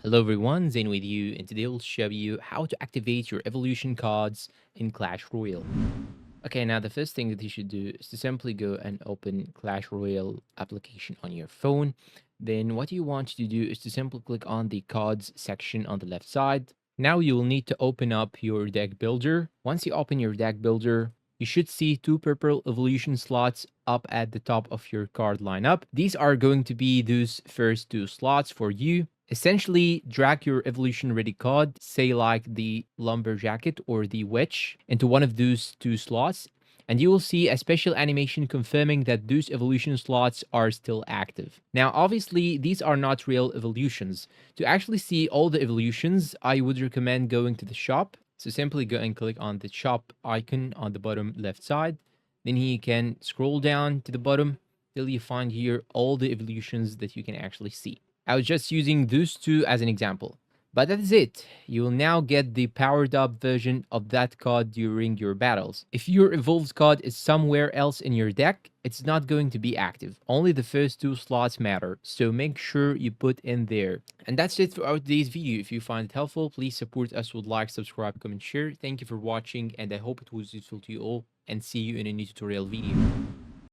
Hello everyone, Zane with you, and today we'll show you how to activate your evolution cards in Clash Royale. Okay, now the first thing that you should do is to simply go and open Clash Royale application on your phone. Then what you want to do is to simply click on the cards section on the left side. Now you will need to open up your deck builder. Once you open your deck builder, you should see two purple evolution slots up at the top of your card lineup. These are going to be those first two slots for you. Essentially, drag your evolution ready card, say like the lumberjacket or the witch, into one of those two slots, and you will see a special animation confirming that those evolution slots are still active. Now, obviously, these are not real evolutions. To actually see all the evolutions, I would recommend going to the shop. So simply go and click on the shop icon on the bottom left side. Then you can scroll down to the bottom till you find here all the evolutions that you can actually see. I was just using those two as an example. But that is it. You will now get the powered up version of that card during your battles. If your evolved card is somewhere else in your deck, it's not going to be active. Only the first two slots matter, so make sure you put in there. And that's it for our today's video. If you find it helpful, please support us with like, subscribe, comment, share. Thank you for watching, and I hope it was useful to you all, and see you in a new tutorial video.